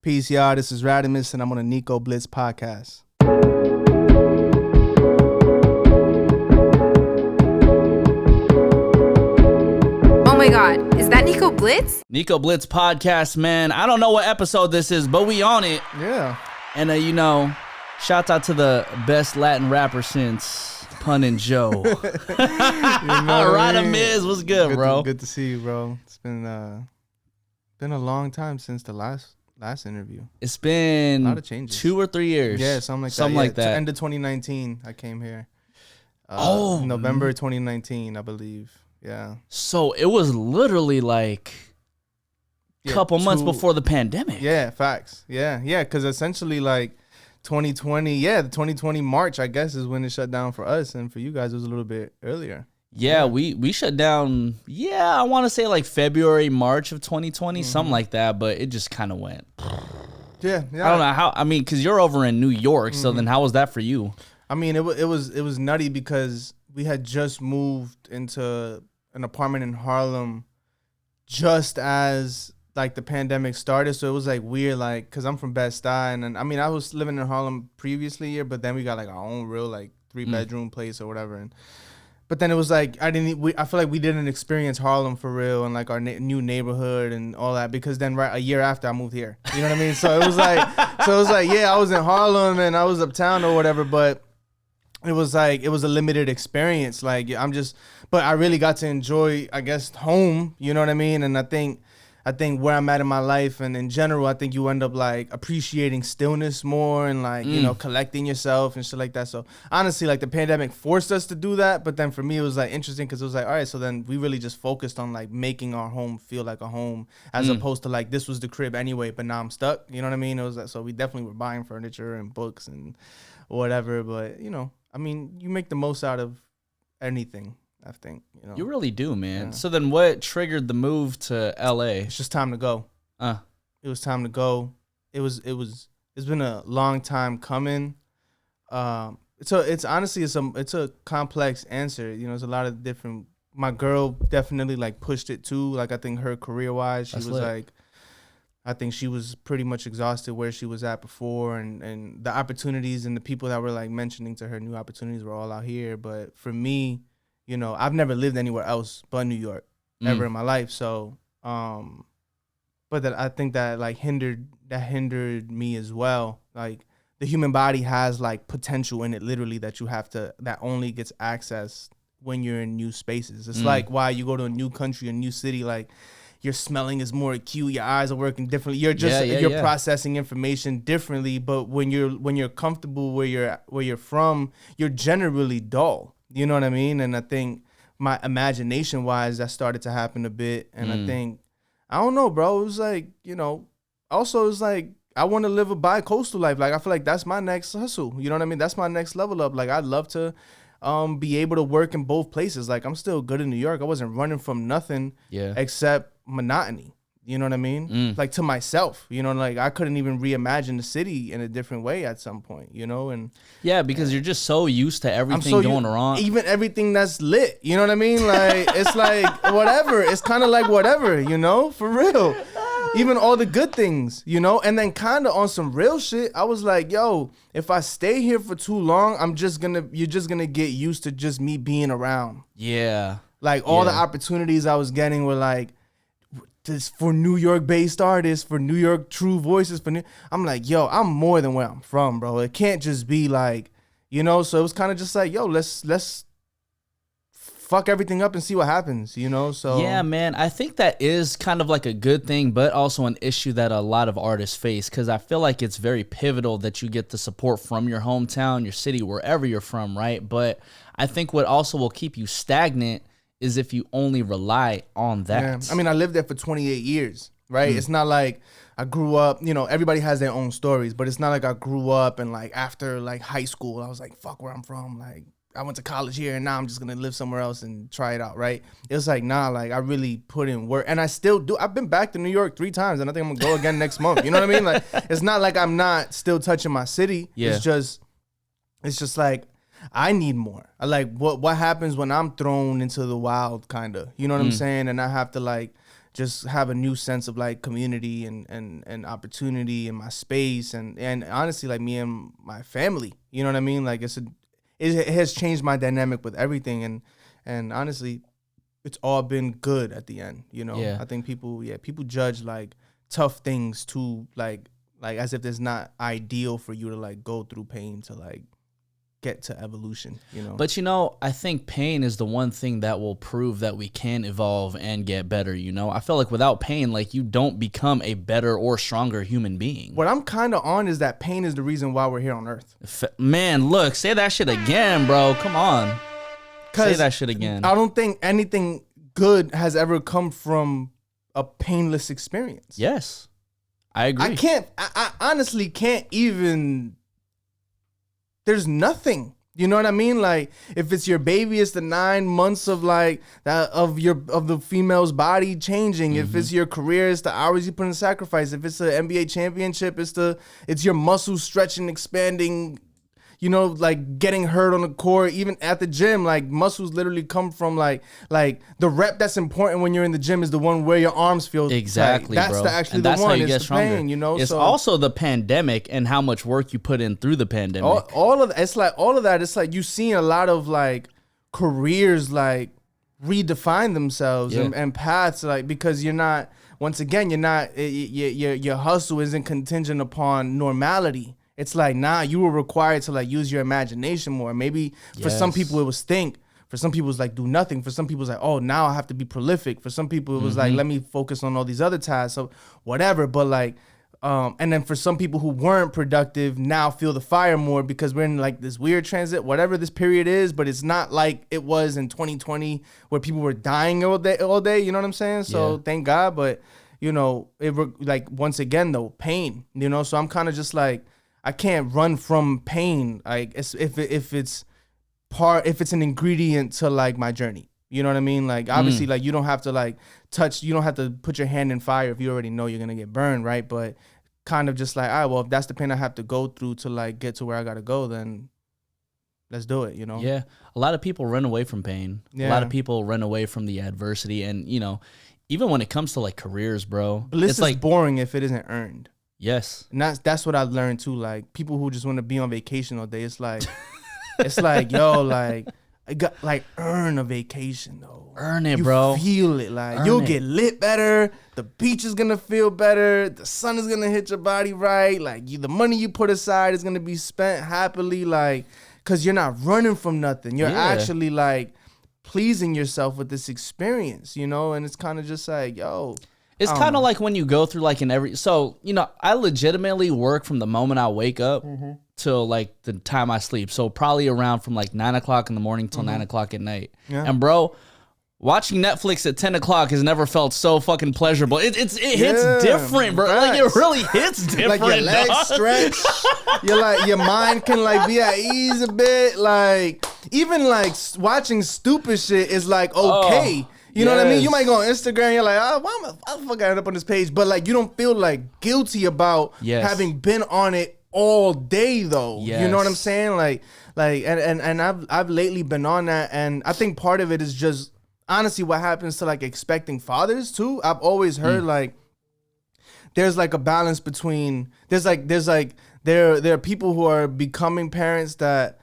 Peace, y'all. This is Radamiz, and I'm on the Nico Blitz Podcast. Oh my God, is that Nico Blitz? Nico Blitz Podcast, man. I don't know what episode this is, but we on it. Yeah. And, shout out to the best Latin rapper since Pun and Joe. Radamiz, what's good, bro? Good to see you, bro. It's been a long time since the last interview. It's been a lot of changes. 2 or 3 years. Yeah, something like that. End of 2019, I came here. November 2019, I believe. Yeah. So it was literally like a couple months before the pandemic. Yeah, facts. Yeah, because essentially like 2020, the 2020 March, I guess, is when it shut down for us. And for you guys, it was a little bit earlier. Yeah, we shut down, I want to say like February, March of 2020, something like that. But it just kind of went. Yeah. I don't know how, because you're over in New York. So then how was that for you? I mean, it was nutty because we had just moved into an apartment in Harlem just as like the pandemic started, so it was like weird, like because I'm from Bed-Stuy, and I mean I was living in Harlem previously here, but then we got like our own real like 3-bedroom place or whatever, but then it was like I feel like we didn't experience Harlem for real and like our new neighborhood and all that, because then right a year after I moved here, you know what I mean? So it was like I was in Harlem and I was uptown or whatever, but it was a limited experience. Like but I really got to enjoy, I guess, home. You know what I mean? And I think where I'm at in my life and in general, I think you end up like appreciating stillness more and like, collecting yourself and shit like that. So honestly, like the pandemic forced us to do that. But then for me, it was like interesting because it was like, all right, so then we really just focused on like making our home feel like a home as opposed to like this was the crib anyway, but now I'm stuck. You know what I mean? It was like, so we definitely were buying furniture and books and whatever. But, I mean, you make the most out of anything, I think. You really do, man. Yeah. So then what triggered the move to LA? It's just time to go. It was time to go. It's been a long time coming. So it's honestly, it's a complex answer. There's a lot of different, my girl definitely like pushed it too. Like I think her career wise, she was like, I think she was pretty much exhausted where she was at before, and the opportunities and the people that were like mentioning to her new opportunities were all out here. But for me, I've never lived anywhere else but New York ever in my life. So, but that I think that like hindered me as well. Like the human body has like potential in it, literally, that only gets accessed when you're in new spaces. It's like why you go to a new country, a new city, like your smelling is more acute, your eyes are working differently. You're just you're processing information differently. But when you're comfortable where you're from, you're generally dull. You know what I mean? And I think my imagination wise, that started to happen a bit. And I think, I don't know, bro. It was like, also it's like I want to live a bi-coastal life. Like I feel like that's my next hustle. You know what I mean? That's my next level up. Like I'd love to be able to work in both places. Like I'm still good in New York. I wasn't running from nothing except monotony. You know what I mean? Like to myself, like I couldn't even reimagine the city in a different way at some point, and because you're just so used to everything going wrong. Even everything that's lit, you know what I mean? Like it's like whatever. It's kind of like whatever, for real. Even all the good things, and then kind of on some real shit, I was like, yo, if I stay here for too long, you're just gonna get used to just me being around. Yeah. Like all the opportunities I was getting were like, this for New York based artists, for New York true voices. I'm like, yo, I'm more than where I'm from, bro. It can't just be like, so it was kind of just like, yo, let's fuck everything up and see what happens, so. Yeah, man, I think that is kind of like a good thing, but also an issue that a lot of artists face, because I feel like it's very pivotal that you get the support from your hometown, your city, wherever you're from, right? But I think what also will keep you stagnant is if you only rely on that. Yeah. I mean, I lived there for 28 years, right? It's not like I grew up, everybody has their own stories, but it's not like I grew up and like after like high school, I was like, fuck where I'm from. Like I went to college here and now I'm just going to live somewhere else and try it out, right? It was like, nah, like I really put in work and I still do. I've been back to New York 3 times and I think I'm going to go again next month. You know what I mean? Like it's not like I'm not still touching my city. Yeah. It's just like, I need more. I like what happens when I'm thrown into the wild, kind of. You know what I'm saying? And I have to like just have a new sense of like community and opportunity in my space and honestly like me and my family. You know what I mean? Like it has changed my dynamic with everything and honestly, it's all been good at the end. You know, Yeah. I think people judge like tough things too, like as if it's not ideal for you to like go through pain to like get to evolution, you know. But, you know, I think pain is the one thing that will prove that we can evolve and get better, you know? I feel like without pain, like, you don't become a better or stronger human being. What I'm kind of on is that pain is the reason why we're here on Earth. Man, look, say that shit again, bro. Come on. Say that shit again. I don't think anything good has ever come from a painless experience. Yes. I agree. I honestly can't even... There's nothing, you know what I mean? Like if it's your baby, it's the 9 months of like that of the female's body changing. If it's your career, it's the hours you put in sacrifice. If it's an NBA championship, it's your muscles stretching, expanding. You know, like getting hurt on the court, even at the gym, like muscles literally come from like the rep that's important when you're in the gym is the one where your arms feel exactly, tight. That's bro. Actually and the that's one. How you it's get the stronger. pain, you know. It's also the pandemic and how much work you put in through the pandemic. All of that. It's like you seeing a lot of like careers like redefine themselves and paths like because you're not. Once again, you're not. Your hustle isn't contingent upon normality. It's like, nah, you were required to like use your imagination more. Maybe for some people it was think. For some people it was like do nothing. For some people it's like, oh, now I have to be prolific. For some people it was like, let me focus on all these other tasks. So whatever. But like, and then for some people who weren't productive now feel the fire more because we're in like this weird transit, whatever this period is, but it's not like it was in 2020 where people were dying all day. You know what I'm saying? So thank God. But you know, like once again though, pain, you know, so I'm kind of just like, I can't run from pain. Like if it's an ingredient to like my journey. You know what I mean? Like obviously like you don't have to like touch, you don't have to put your hand in fire if you already know you're going to get burned, right? But kind of just like, all right, well, if that's the pain I have to go through to like get to where I got to go, then let's do it, you know? Yeah. A lot of people run away from pain. Yeah. A lot of people run away from the adversity. And, you know, even when it comes to like careers, bro. Bliss it's is like boring if it isn't earned. Yes. And that's what I've learned too. Like people who just want to be on vacation all day. It's like, yo, like I got like earn a vacation though. Earn it, you bro. Feel it. Like you'll get lit better. The beach is gonna feel better. The sun is gonna hit your body right. Like the money you put aside is gonna be spent happily. Like, cause you're not running from nothing. You're actually like pleasing yourself with this experience, you know. And it's kind of just like, yo. It's kind of like when you go through like so, you know, I legitimately work from the moment I wake up till like the time I sleep. So probably around from like 9 o'clock in the morning till 9 o'clock at night. Yeah. And bro, watching Netflix at 10 o'clock has never felt so fucking pleasurable. It hits different, bro. Like it really hits different. Like your legs stretch. You're like, your mind can like be at ease a bit. Like even like watching stupid shit is like okay. You know what I mean? You might go on Instagram, you're like, oh, why the fuck I end up on this page? But like, you don't feel like guilty about having been on it all day though. You know what I'm saying? Like, and I've lately been on that, and I think part of it is just honestly what happens to like expecting fathers too. I've always heard like there's like a balance between there are people who are becoming parents that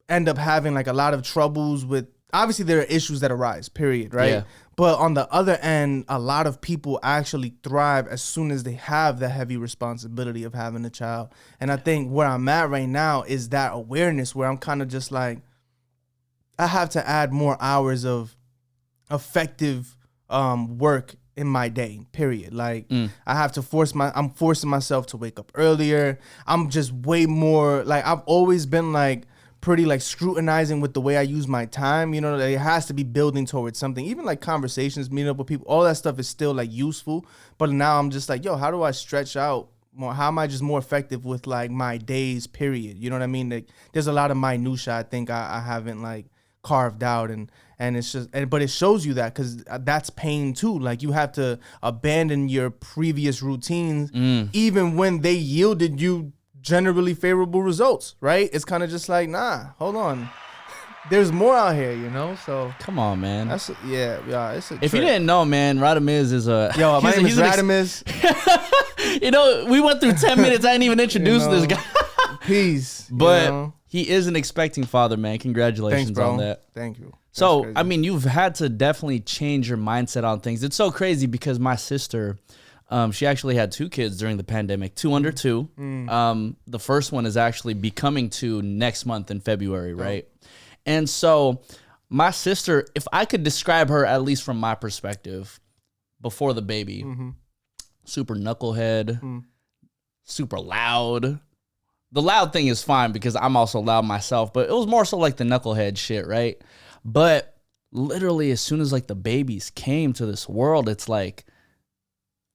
end up having like a lot of troubles with. Obviously, there are issues that arise, period, right? Yeah. But on the other end, a lot of people actually thrive as soon as they have the heavy responsibility of having a child. And I think where I'm at right now is that awareness where I'm kind of just like, I have to add more hours of effective work in my day, period. Like, I have to I'm forcing myself to wake up earlier. I'm just way more, like, I've always been like, pretty like scrutinizing with the way I use my time, you know, it has to be building towards something. Even like conversations, meeting up with people, all that stuff is still like useful. But now I'm just like, yo, how do I stretch out more? How am I just more effective with like my days, period? You know what I mean? Like there's a lot of minutia I think I haven't like carved out, and it's just, but it shows you that because that's pain too. Like you have to abandon your previous routines, even when they yielded you generally favorable results, right? It's kind of just like, nah, hold on. there's more out here, you know. So Come on, man. that's yeah. It's a. If you didn't know, man, Radamiz is a my name is Radamiz. You know, we went through 10 minutes. I didn't even introduce this guy. Peace. But he is an expecting father, man. Congratulations Thanks, bro. on that. Thank you. So, I mean, you've had to definitely change your mindset on things. It's so crazy because my sister, she actually had 2 kids during the pandemic, 2 under 2. The first one is actually becoming 2 next month in February, right? And so my sister, if I could describe her, at least from my perspective, before the baby, super knucklehead, super loud. The loud thing is fine because I'm also loud myself, but it was more so like the knucklehead shit, right? But literally as soon as like the babies came to this world, it's like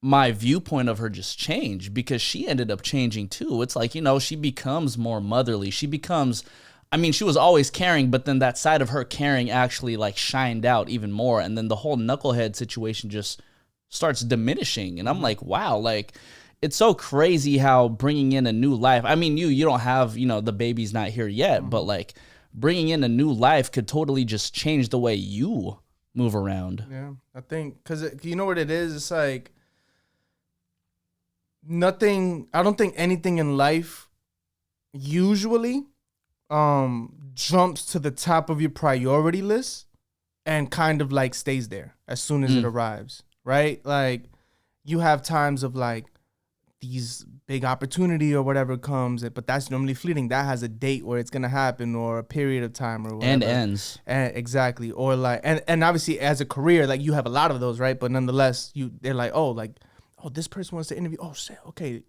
my viewpoint of her just changed because she ended up changing too. It's like, you know, she becomes more motherly. She becomes, I mean, she was always caring, but then that side of her caring actually like shined out even more. And then the whole knucklehead situation just starts diminishing. And I'm like, wow, like it's so crazy how bringing in a new life. I mean, you don't have, you know, the baby's not here yet, but like bringing in a new life could totally just change the way you move around. Yeah, I think because you know what it is. It's like nothing. I don't think anything in life usually jumps to the top of your priority list and kind of like stays there as soon as it arrives, right? Like you have times of like these big opportunity or whatever comes, but that's normally fleeting. That has a date where it's gonna happen or a period of time or whatever. And ends. And exactly. Or like and obviously as a career, like you have a lot of those, right? But nonetheless, they're like, oh, this person wants to interview. Oh shit, okay.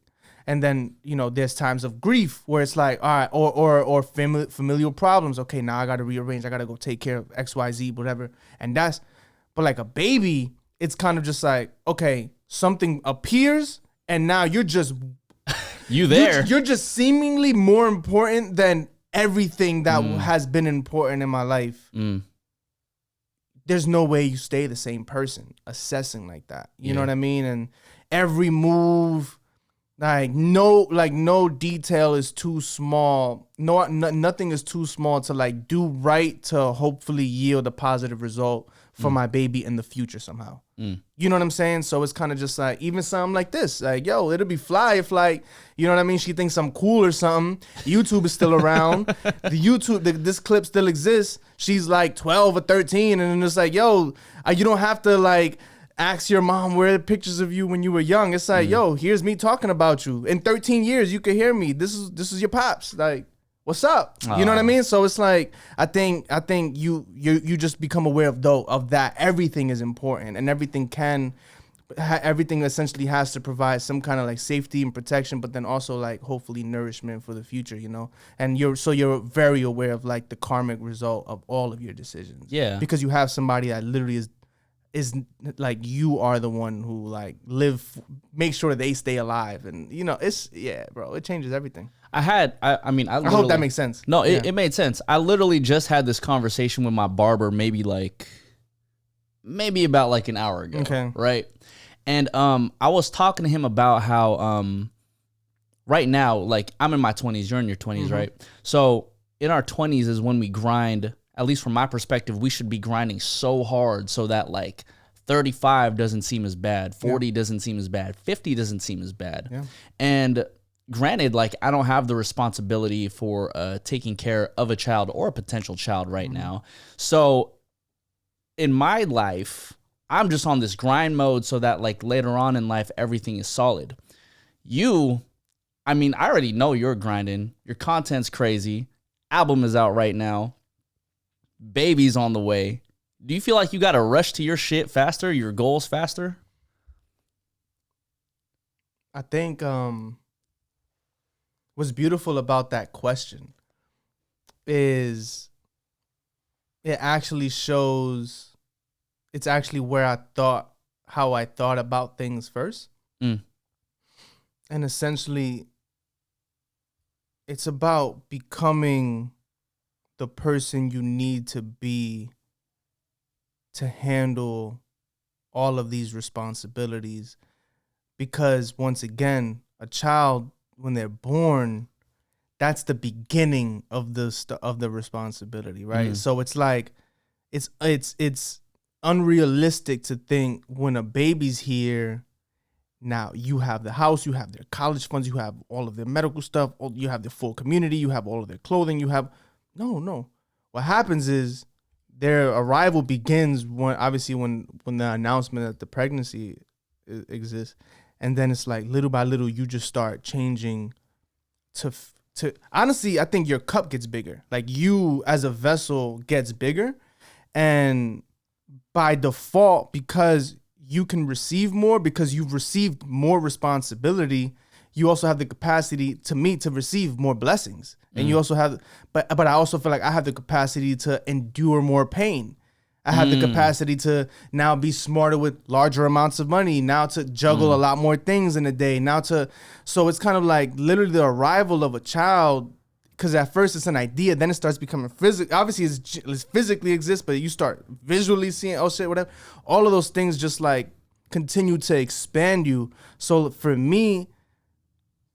And then, you know, there's times of grief where it's like, all right, or familial problems. Okay, now I gotta rearrange, I gotta go take care of XYZ, whatever. And but like a baby, it's kind of just like, okay, something appears and now you're just you're just seemingly more important than everything that has been important in my life. There's no way you stay the same person assessing like that. You know what I mean? And every move, no detail is too small. Nothing is too small to like do right to hopefully yield a positive result for my baby in the future somehow. You know what I'm saying? So it's kind of just like, even something like this, like, yo, it'll be fly if like, you know what I mean? She thinks I'm cool or something. YouTube is still around. This clip still exists. She's like 12 or 13. And then it's like, yo, you don't have to like ask your mom where are the pictures of you when you were young. It's like, yo, here's me talking about you. In 13 years, you could hear me. This is your pops. Like, what's up? You know what I mean? So it's like, I think you just become aware of that. Everything is important, and everything essentially has to provide some kind of like safety and protection, but then also like hopefully nourishment for the future, you know? And you're very aware of like the karmic result of all of your decisions. Yeah. Because you have somebody that literally is like, you are the one who like make sure they stay alive. And you know, bro, it changes everything. I hope that makes sense. No, it made sense. I literally just had this conversation with my barber maybe about like an hour ago. Okay. Right. And I was talking to him about how right now, like I'm in my 20s, you're in your 20s, right? So in our 20s is when we grind. At least from my perspective, we should be grinding so hard so that like 35 doesn't seem as bad, 40 doesn't seem as bad, 50 doesn't seem as bad. Yeah. And granted, like I don't have the responsibility for taking care of a child or a potential child right now. So in my life, I'm just on this grind mode so that like later on in life, everything is solid. I already know you're grinding. Your content's crazy. Album is out right now. Baby's on the way. Do you feel like you got to rush to your shit faster, your goals faster? I think what's beautiful about that question is it actually shows, it's actually how I thought about things first. And essentially, it's about becoming the person you need to be to handle all of these responsibilities. Because once again, a child, when they're born, that's the beginning of the responsibility, right? So it's like it's unrealistic to think when a baby's here, now you have the house, you have their college funds, you have all of their medical stuff, you have their full community, you have all of their clothing, you have no. What happens is their arrival begins when the announcement that the pregnancy exists, and then it's like little by little you just start changing to honestly, I think your cup gets bigger. Like you as a vessel gets bigger, and by default, because you can receive more, because you've received more responsibility, you also have the capacity to receive more blessings. And you also have, but I also feel like I have the capacity to endure more pain. I have the capacity to now be smarter with larger amounts of money, now to juggle a lot more things in a day, so it's kind of like literally the arrival of a child, because at first it's an idea, then it starts becoming physical. Obviously it's physically exists, but you start visually seeing, oh shit, whatever. All of those things just like continue to expand you. So for me,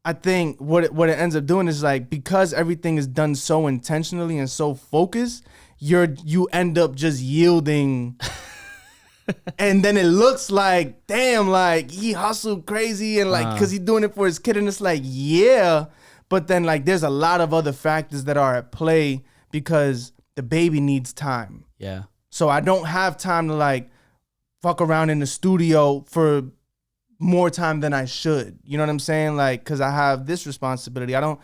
I think what it ends up doing is like, because everything is done so intentionally and so focused, you end up just yielding. And then it looks like, damn, like he hustled crazy and like, cause he's doing it for his kid. And it's like, yeah. But then like, there's a lot of other factors that are at play because the baby needs time. Yeah. So I don't have time to like fuck around in the studio for more time than I should. You know what I'm saying? Like, cause I have this responsibility. I don't,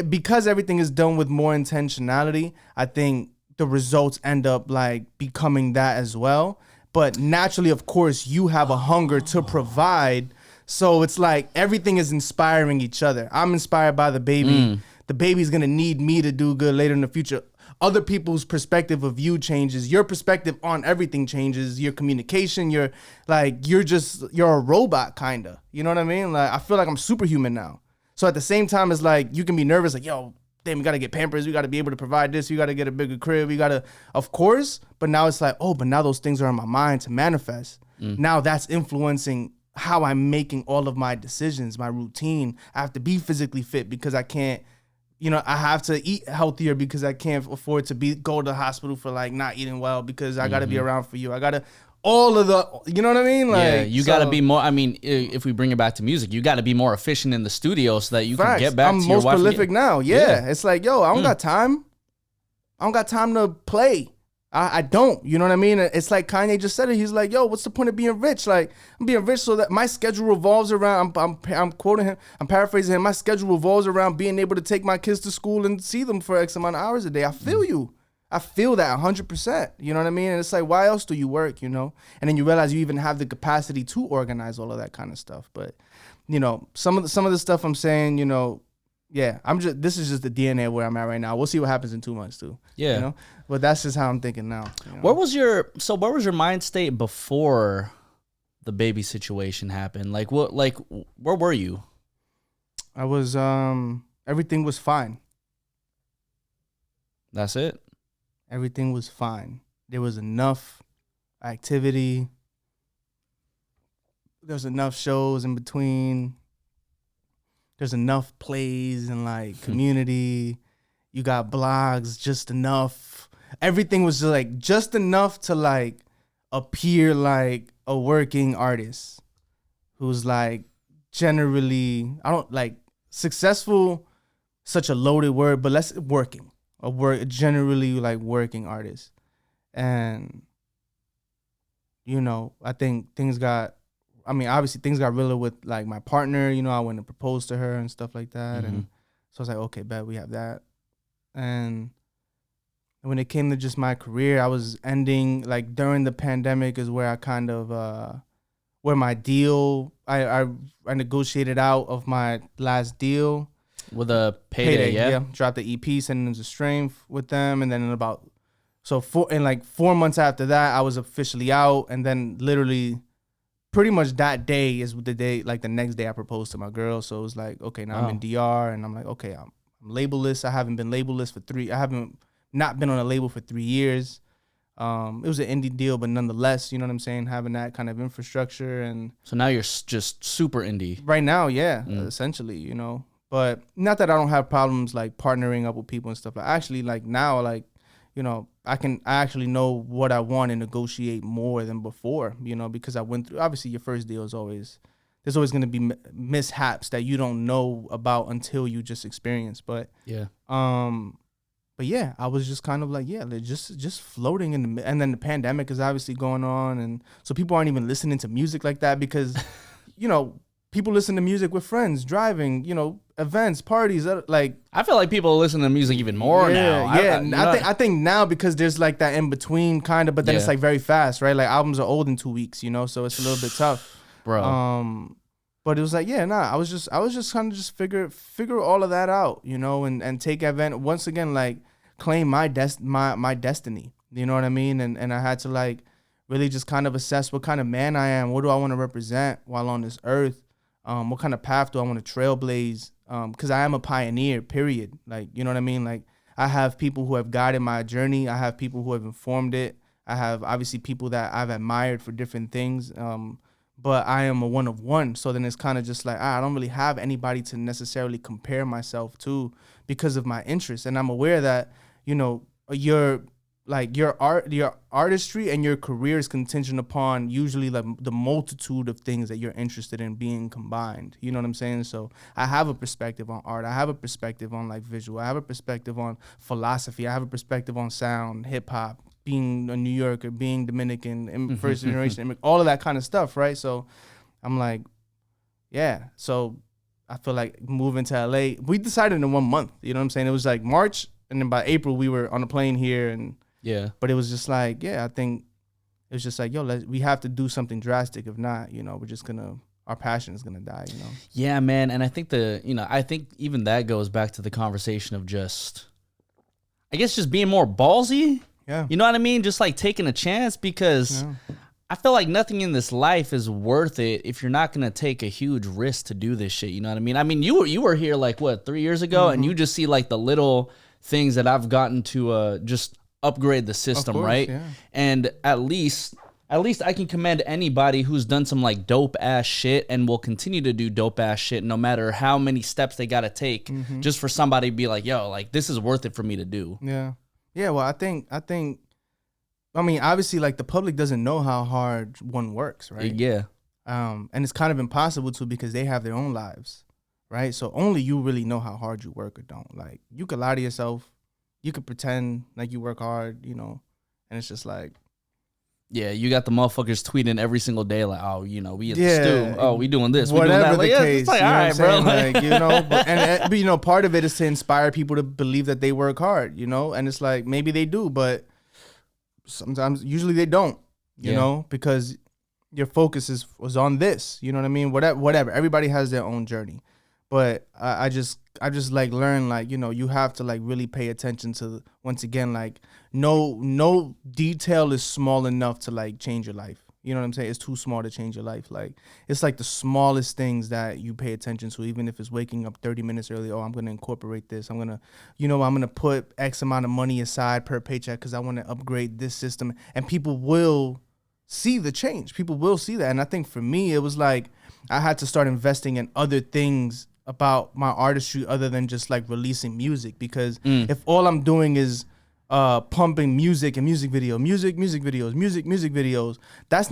because everything is done with more intentionality, I think the results end up like becoming that as well. But naturally, of course, you have a hunger to provide. So it's like everything is inspiring each other. I'm inspired by the baby. The baby's going to need me to do good later in the future. Other people's perspective of you changes. Your perspective on everything changes. Your communication, you're a robot kind of. You know what I mean? Like I feel like I'm superhuman now. So at the same time, it's like you can be nervous like, yo, damn, we got to get Pampers. We got to be able to provide this. We got to get a bigger crib. We got to, of course. But now it's like, oh, but now those things are in my mind to manifest. Now that's influencing how I'm making all of my decisions, my routine. I have to be physically fit because I can't, I have to eat healthier because I can't afford to go to the hospital for like not eating well because I got to be around for you. I got to, all of the, you know what I mean? Like, yeah, you got to be more, I mean, if we bring it back to music, you got to be more efficient in the studio so that you can get back to your wife. I'm most prolific now. Yeah. It's like, yo, I don't got time. I don't got time to play. I don't, you know what I mean? It's like Kanye just said it. He's like, yo, what's the point of being rich? Like, I'm being rich so that my schedule revolves around, I'm quoting him, I'm paraphrasing him, my schedule revolves around being able to take my kids to school and see them for X amount of hours a day. I feel you. I feel that 100%. You know what I mean? And it's like, why else do you work, And then you realize you even have the capacity to organize all of that kind of stuff. But, some of the stuff I'm saying, yeah, this is just the DNA where I'm at right now. We'll see what happens in 2 months too. Yeah. But that's just how I'm thinking now. Where was your mind state before the baby situation happened? Like where were you? I was, everything was fine. That's it? Everything was fine. There was enough activity. There's enough shows in between. There's enough plays and like community. You got blogs, just enough. Everything was just enough to like appear like a working artist who's like generally, I don't like successful, such a loaded word, but let's working. Generally like working artist. And, I think obviously things got realer with like my partner, I went and proposed to her and stuff like that. And so I was like, okay, bet we have that. And when it came to just my career, I was ending like during the pandemic is where I kind of, where my deal, I negotiated out of my last deal. With a payday, yeah. Dropped the EP, sending them a stream with them. And then in 4 months after that, I was officially out. And then literally pretty much that day is the day, like the next day I proposed to my girl. So it was like, okay, now I'm in DR and I'm like, okay, I'm labelless. I haven't been labelless I haven't not been on a label for 3 years. It was an indie deal, but nonetheless, you know what I'm saying? Having that kind of infrastructure. And so now you're just super indie right now. Yeah, essentially, But not that I don't have problems like partnering up with people and stuff. Like actually, like now, like, you know, I actually know what I want and negotiate more than before, you know, because I went through, obviously your first deal is there's always going to be mishaps that you don't know about until you just experience. But yeah, I was just kind of like, just floating in the, and then the pandemic is obviously going on. And so people aren't even listening to music like that because, you know, people listen to music with friends, driving, you know, events, parties. Like, I feel like people listen to music even more now. Yeah, I think now because there's like that in between kind of, but then it's like very fast, right? Like albums are old in 2 weeks, you know, so it's a little bit tough, bro. But it was like, I was just kind of just figure all of that out, you know, and take advantage once again, like claim my destiny, you know what I mean? And I had to like really just kind of assess what kind of man I am. What do I want to represent while on this earth? What kind of path do I want to trailblaze? Because I am a pioneer, period. Like, you know what I mean? Like, I have people who have guided my journey. I have people who have informed it. I have, obviously, people that I've admired for different things. But I am a one of one. So then it's kind of just like, I don't really have anybody to necessarily compare myself to because of my interests. And I'm aware that, you know, your artistry and your career is contingent upon usually like the multitude of things that you're interested in being combined. You know what I'm saying? So I have a perspective on art. I have a perspective on like visual. I have a perspective on philosophy. I have a perspective on sound, hip hop, being a New Yorker, being Dominican, first generation, all of that kind of stuff, right? So I'm like, yeah. So I feel like moving to LA, we decided in 1 month. You know what I'm saying? It was like March, and then by April we were on a plane here and. Yeah, but it was just like, I think it was just like, we have to do something drastic. If not, you know, our passion is gonna die, you know. Yeah, man, and I think I think even that goes back to the conversation of just, I guess, just being more ballsy. Yeah, you know what I mean? Just like taking a chance because I feel like nothing in this life is worth it if you're not gonna take a huge risk to do this shit. You know what I mean? I mean, you were here like what 3 years ago, and you just see like the little things that I've gotten to just upgrade the system, course, right? Yeah. And at least I can commend anybody who's done some like dope ass shit and will continue to do dope ass shit no matter how many steps they got to take just for somebody to be like, yo, like this is worth it for me to do. Yeah. Yeah. Well, I mean, obviously like the public doesn't know how hard one works, right? Yeah. And it's kind of impossible to because they have their own lives, right? So only you really know how hard you work or don't. Like you could lie to yourself. You could pretend like you work hard, you know, and it's just like. Yeah, you got the motherfuckers tweeting every single day like, oh, you know, we at the stew. Oh, we doing this. We doing that. Like, case, it's like, all right, bro. Like, you know, but you know, part of it is to inspire people to believe that they work hard, you know, and it's like maybe they do, but usually they don't, you know, because your focus was on this, you know what I mean? Whatever. Everybody has their own journey. But I just like learn like, you know, you have to like really pay attention to, once again, like no detail is small enough to like change your life. You know what I'm saying? It's too small to change your life. Like it's like the smallest things that you pay attention to, even if it's waking up 30 minutes early. Oh, I'm going to incorporate this. I'm going to put X amount of money aside per paycheck because I want to upgrade this system. And people will see the change. People will see that. And I think for me, it was like I had to start investing in other things about my artistry other than just like releasing music, because if all I'm doing is pumping music and music videos, that's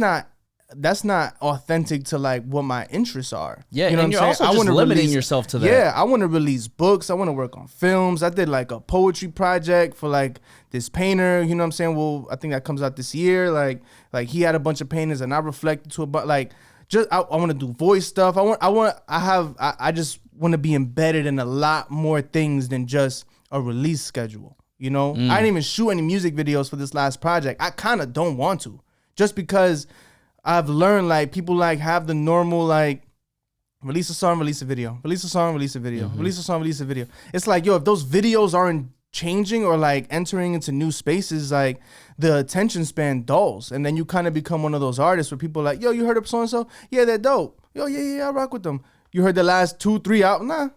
not authentic to like what my interests are. Yeah, you know and you're also just limiting yourself to that. Yeah, I want to release books. I want to work on films. I did like a poetry project for like this painter. You know what I'm saying? Well, I think that comes out this year. Like he had a bunch of paintings and I reflected to it, like. Just I want to do voice stuff. I just want to be embedded in a lot more things than just a release schedule. You know, I didn't even shoot any music videos for this last project. I kind of don't want to, just because I've learned like people like have the normal like release a song, release a video, release a song, release a video, release a song, release a video. It's like, yo, if those videos aren't changing or like entering into new spaces, like the attention span dulls, and then you kind of become one of those artists where people are like, yo, you heard of so and so? Yeah, they're dope. Yo, yeah, I rock with them. You heard the last 2-3 out? Nah.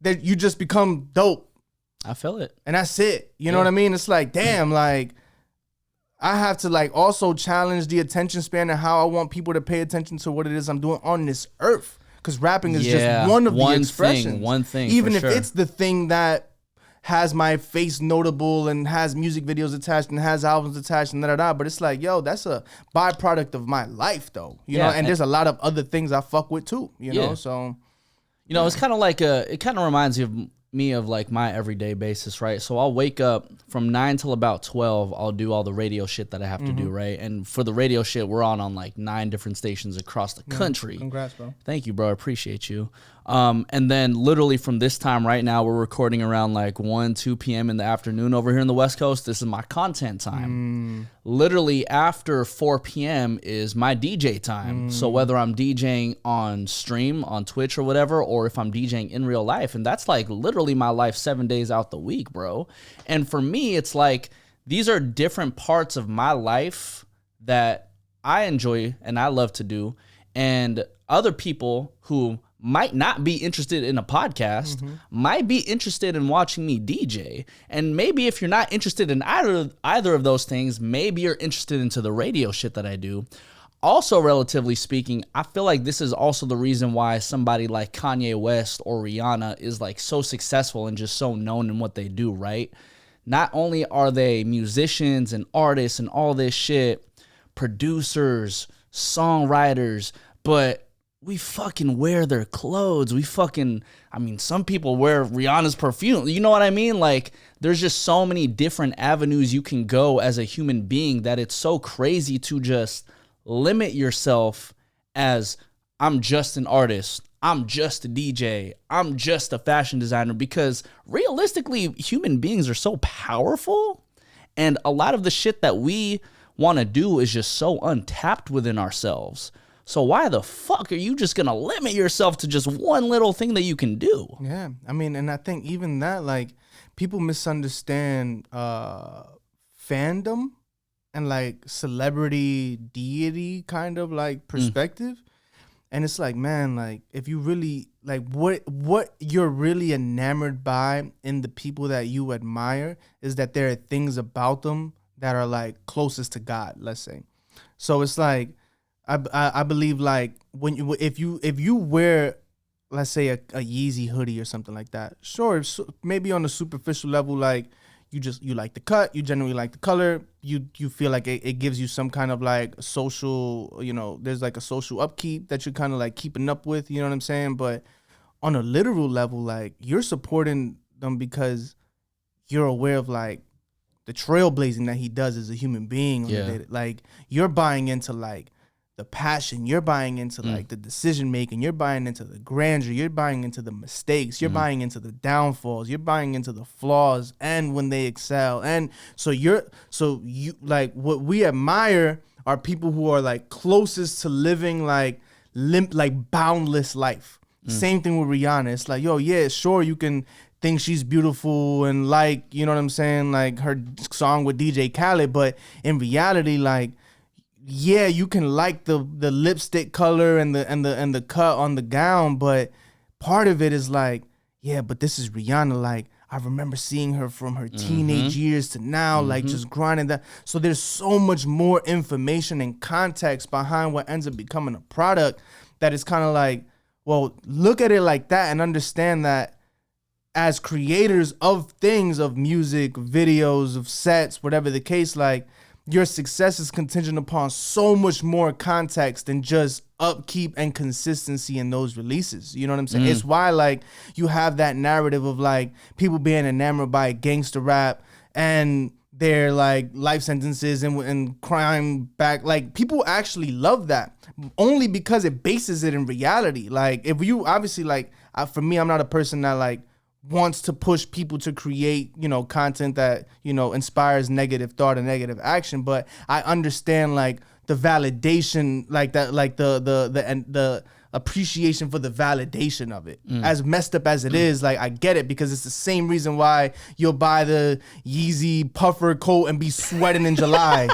That you just become dope. I feel it. And that's it. You know what I mean? It's like, damn, like I have to like also challenge the attention span and how I want people to pay attention to what it is I'm doing on this earth. because rapping is just one of the expressions. One thing, even for if sure. it's the thing that has my face notable and has music videos attached and has albums attached and da-da-da. But it's like, yo, that's a byproduct of my life, though. You know, and there's a lot of other things I fuck with, too, you know? So, you know, it's kind of like it kind of reminds me of like my everyday basis, right? So I'll wake up from 9 till about 12. I'll do all the radio shit that I have to do, right? And for the radio shit, we're on like 9 different stations across the country. Congrats, bro. Thank you, bro. I appreciate you. And then literally from this time right now, we're recording around like 1, 2 p.m. in the afternoon over here in the West Coast. This is my content time. Literally after 4 p.m. is my DJ time. So whether I'm DJing on stream, on Twitch or whatever, or if I'm DJing in real life, and that's like literally my life 7 days out the week, bro. And for me, it's like these are different parts of my life that I enjoy and I love to do. And other people who might not be interested in a podcast, might be interested in watching me DJ. And maybe if you're not interested in either of those things, maybe you're interested into the radio shit that I do. Also, relatively speaking, I feel like this is also the reason why somebody like Kanye West or Rihanna is like so successful and just so known in what they do, right? Not only are they musicians and artists and all this shit, producers, songwriters, but we fucking wear their clothes. Some people wear Rihanna's perfume. You know what I mean? Like, there's just so many different avenues you can go as a human being that it's so crazy to just limit yourself as I'm just an artist. I'm just a DJ. I'm just a fashion designer, because realistically, human beings are so powerful, and a lot of the shit that we want to do is just so untapped within ourselves. So why the fuck are you just going to limit yourself to just one little thing that you can do? Yeah. I mean, and I think even that, like, people misunderstand fandom and, like, celebrity deity kind of, like, perspective. And it's like, man, like, if you really, like, what you're really enamored by in the people that you admire is that there are things about them that are, like, closest to God, let's say. So it's like, I believe, like, if you wear, let's say, a Yeezy hoodie or something like that, sure, so maybe on a superficial level, like, you like the cut, you generally like the color, you feel like it gives you some kind of like social, you know, there's like a social upkeep that you're kind of like keeping up with, you know what I'm saying? But on a literal level, like, you're supporting them because you're aware of like the trailblazing that he does as a human being. Yeah. Like, you're buying into like the passion, you're buying into like the decision making, you're buying into the grandeur, you're buying into the mistakes, you're buying into the downfalls, you're buying into the flaws and when they excel. And so you like, what we admire are people who are like closest to living like boundless life. Same thing with Rihanna. It's like, yo, yeah, sure, you can think she's beautiful and like, you know what I'm saying, like her song with DJ Khaled, but in reality, like, yeah, you can like the lipstick color and the cut on the gown, but part of it is like, yeah, but this is Rihanna. Like, I remember seeing her from her teenage years to now, like just grinding that. So there's so much more information and context behind what ends up becoming a product that is kind of like, well, look at it like that and understand that as creators of things, of music, videos, of sets, whatever the case, like, your success is contingent upon so much more context than just upkeep and consistency in those releases. You know what I'm saying? It's why, like, you have that narrative of, like, people being enamored by gangster rap and their, like, life sentences and crime back. Like, people actually love that only because it bases it in reality. Like, if you obviously, like, for me, I'm not a person that, like, wants to push people to create, you know, content that, you know, inspires negative thought and negative action. But I understand, like, the validation, like that, like the appreciation for the validation of it. As messed up as it is, like, I get it, because it's the same reason why you'll buy the Yeezy puffer coat and be sweating in July.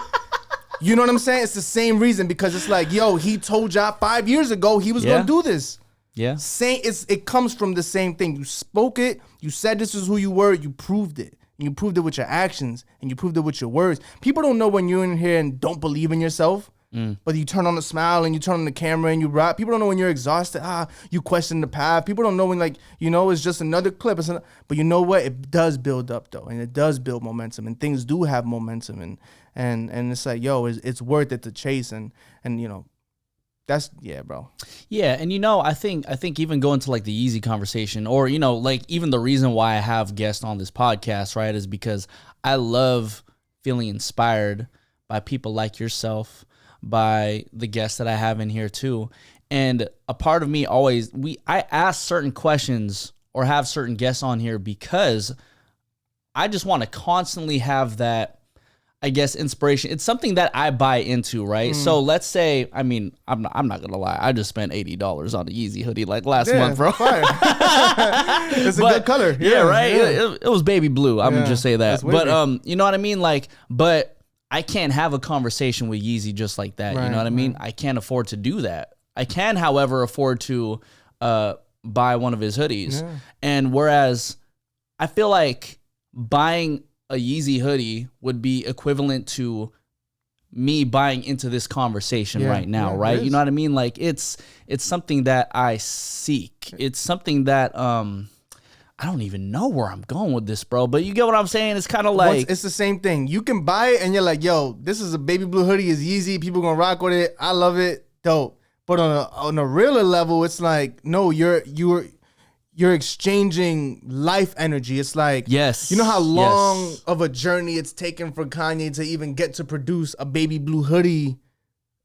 You know what I'm saying? It's the same reason, because it's like, yo, he told y'all 5 years ago he was gonna do this. Yeah. It comes from the same thing. You spoke it, you said this is who you were, you proved it. And you proved it with your actions, and you proved it with your words. People don't know when you're in here and don't believe in yourself. But you turn on the smile and you turn on the camera and you rap. People don't know when you're exhausted. You question the path. People don't know when, like, it's just another clip. But you know what? It does build up though, and it does build momentum, and things do have momentum, and it's like, yo, it's worth it to chase, and that's bro. Yeah, and I think even going to like the Yeezy conversation, or like even the reason why I have guests on this podcast, right, is because I love feeling inspired by people like yourself, by the guests that I have in here too. And a part of me always, I ask certain questions or have certain guests on here because I just want to constantly have that, I guess, inspiration. It's something that I buy into, right? So let's say, I mean, I'm not gonna lie, I just spent $80 on a Yeezy hoodie like last month, bro. It's a good color. Yeah, right. Yeah. It was baby blue. I'm gonna just say that. But you know what I mean? Like, but I can't have a conversation with Yeezy just like that. Right, you know what I mean? I can't afford to do that. I can, however, afford to buy one of his hoodies. Yeah. And whereas I feel like buying a Yeezy hoodie would be equivalent to me buying into this conversation right now, right? You know what I mean? Like it's something that I seek. It's something that I don't even know where I'm going with this, bro. But you get what I'm saying? It's kind of like... It's the same thing. You can buy it and you're like, yo, this is a baby blue hoodie. It's Yeezy. People gonna rock with it. I love it. Dope. But on a realer level, it's like, no, you're exchanging life energy. It's like, yes, you know how long of a journey it's taken for Kanye to even get to produce a baby blue hoodie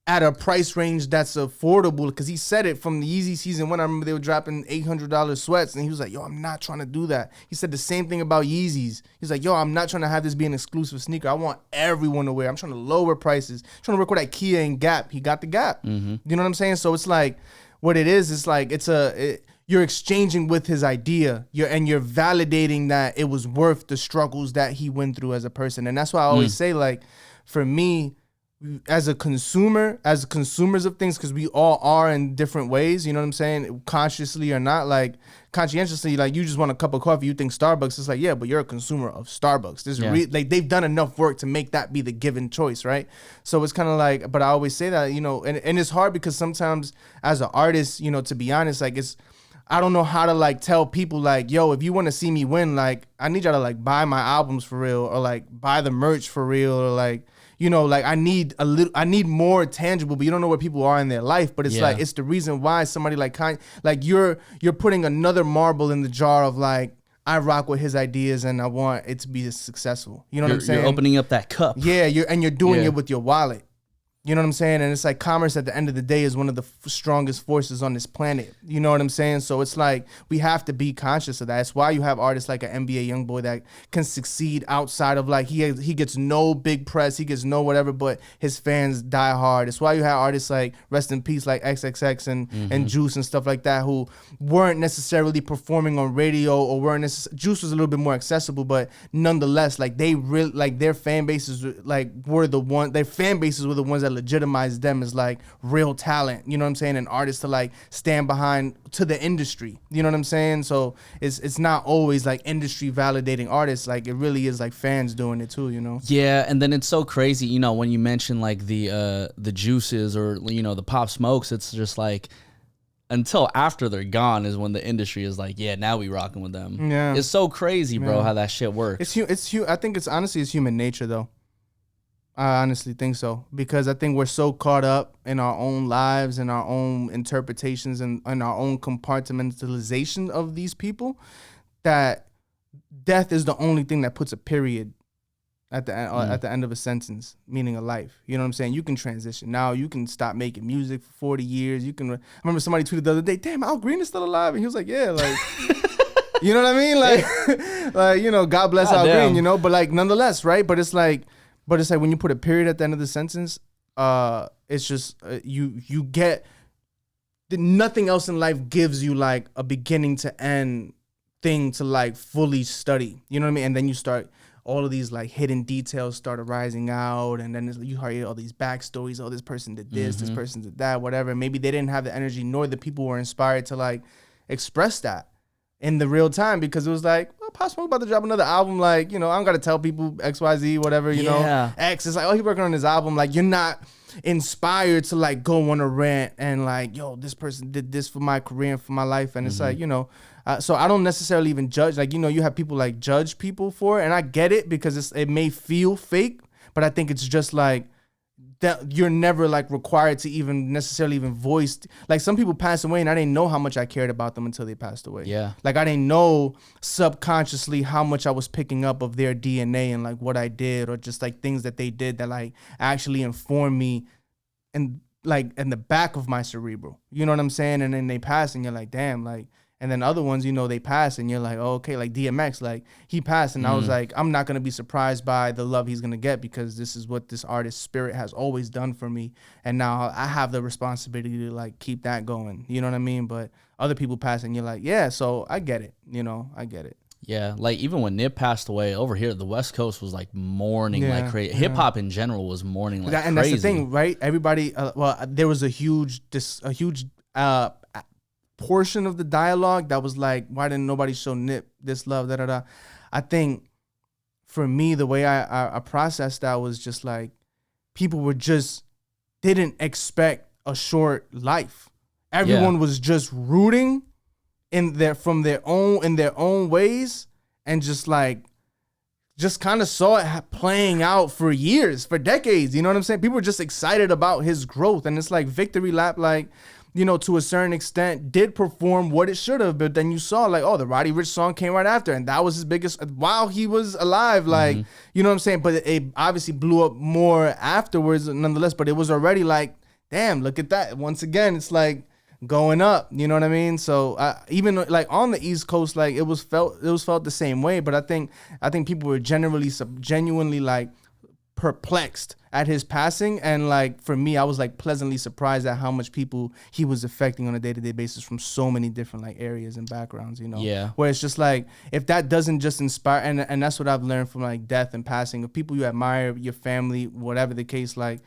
at a price range that's affordable, because he said it from the Yeezy season 1. I remember they were dropping $800 sweats, and he was like, yo, I'm not trying to do that. He said the same thing about Yeezys. He's like, yo, I'm not trying to have this be an exclusive sneaker. I want everyone to wear. I'm trying to lower prices. I'm trying to work with IKEA and Gap. He got the Gap. You know what I'm saying? So it's like, what it is, it's like, you're exchanging with his idea. You're validating that it was worth the struggles that he went through as a person. And that's why I always say, like, for me, as consumers of things, because we all are in different ways, you know what I'm saying, consciously or not, like conscientiously, like you just want a cup of coffee, you think Starbucks, is like, yeah, but you're a consumer of Starbucks. There's like they've done enough work to make that be the given choice, right? So it's kind of like, but I always say that, and it's hard because sometimes as an artist, to be honest, like I don't know how to like tell people like, yo, if you want to see me win, like I need y'all to like buy my albums for real, or like buy the merch for real, or like, like I need more tangible, but you don't know where people are in their life. But it's like, it's the reason why somebody like Kanye, like you're putting another marble in the jar of like, I rock with his ideas and I want it to be successful. You know what I'm saying? You're opening up that cup. Yeah, you're doing it with your wallet. You know what I'm saying? And it's like commerce at the end of the day is one of the strongest forces on this planet. You know what I'm saying? So it's like we have to be conscious of that. It's why you have artists like an NBA Youngboy that can succeed outside of like he gets no big press, he gets no whatever, but his fans die hard. It's why you have artists like rest in peace like XXX and Juice and stuff like that who weren't necessarily performing on radio or Juice was a little bit more accessible, but nonetheless like they really like their fan bases like were the ones that legitimized them as like real talent, you know what I'm saying, and artists to like stand behind to the industry, you know what I'm saying. So it's not always like industry validating artists, like it really is like fans doing it too, Yeah, and then it's so crazy, when you mention like the Juices or the Pop Smokes, it's just like until after they're gone is when the industry is like, yeah, now we rocking with them. Yeah, it's so crazy, bro, how that shit works. I think it's honestly it's human nature though. I honestly think so, because I think we're so caught up in our own lives and our own interpretations and our own compartmentalization of these people that death is the only thing that puts a period at the end of a sentence, meaning a life. You know what I'm saying? You can transition. Now you can stop making music for 40 years. I remember somebody tweeted the other day, damn, Al Green is still alive. And he was like, yeah, like... You know what I mean? Like, God bless Al Green, but like nonetheless, right? But it's like when you put a period at the end of the sentence, it's just you get nothing else in life gives you like a beginning to end thing to like fully study. You know what I mean? And then you start all of these like hidden details start arising out, and then you hear all these backstories. Oh, this person did this, this person did that, whatever. Maybe they didn't have the energy, nor the people were inspired to like express that in the real time, because it was like, well, Pop Smoke about to drop another album. Like, you know, I don't got to tell people XYZ, whatever, you know. X, it's like, oh, he working on his album. Like, you're not inspired to like go on a rant and like, yo, this person did this for my career and for my life. And it's like, you know, so I don't necessarily even judge. Like, you know, you have people like judge people for it. And I get it because it may feel fake, but I think it's just like, that you're never like required to even necessarily even voice. Like some people pass away and I didn't know how much I cared about them until they passed away. Yeah. Like I didn't know subconsciously how much I was picking up of their DNA and like what I did or just like things that they did that like actually informed me and like in the back of my cerebral. You know what I'm saying? And then they pass and you're like, damn, like, and then other ones, you know, they pass and you're like, oh, okay, like DMX, like he passed. And I was like, I'm not going to be surprised by the love he's going to get because this is what this artist's spirit has always done for me. And now I have the responsibility to like keep that going. You know what I mean? But other people pass and you're like, yeah, so I get it. You know, I get it. Yeah, like even when Nip passed away over here, the West Coast was like mourning like crazy. Hip hop in general was mourning like crazy. And that's the thing, right? Everybody, there was a huge portion of the dialogue that was like, why didn't nobody show Nip this love, da da da. I think for me, the way I processed that was just like, people were just didn't expect a short life. Everyone was just rooting in their own ways and just kind of saw it playing out for years, for decades. You know what I'm saying? People were just excited about his growth. And it's like Victory Lap, like, you know, to a certain extent, did perform what it should have. But then you saw, like, oh, the Roddy Ricch song came right after. And that was his biggest, while he was alive. Like, you know what I'm saying? But it obviously blew up more afterwards, nonetheless. But it was already like, damn, look at that. Once again, it's like going up. You know what I mean? So even like on the East Coast, like it was felt the same way. But I think people were genuinely like perplexed at his passing, and like for me, I was like pleasantly surprised at how much people he was affecting on a day-to-day basis from so many different like areas and backgrounds, you know. Yeah. Where it's just like, if that doesn't just inspire, and that's what I've learned from like death and passing of people you admire, your family, whatever the case, like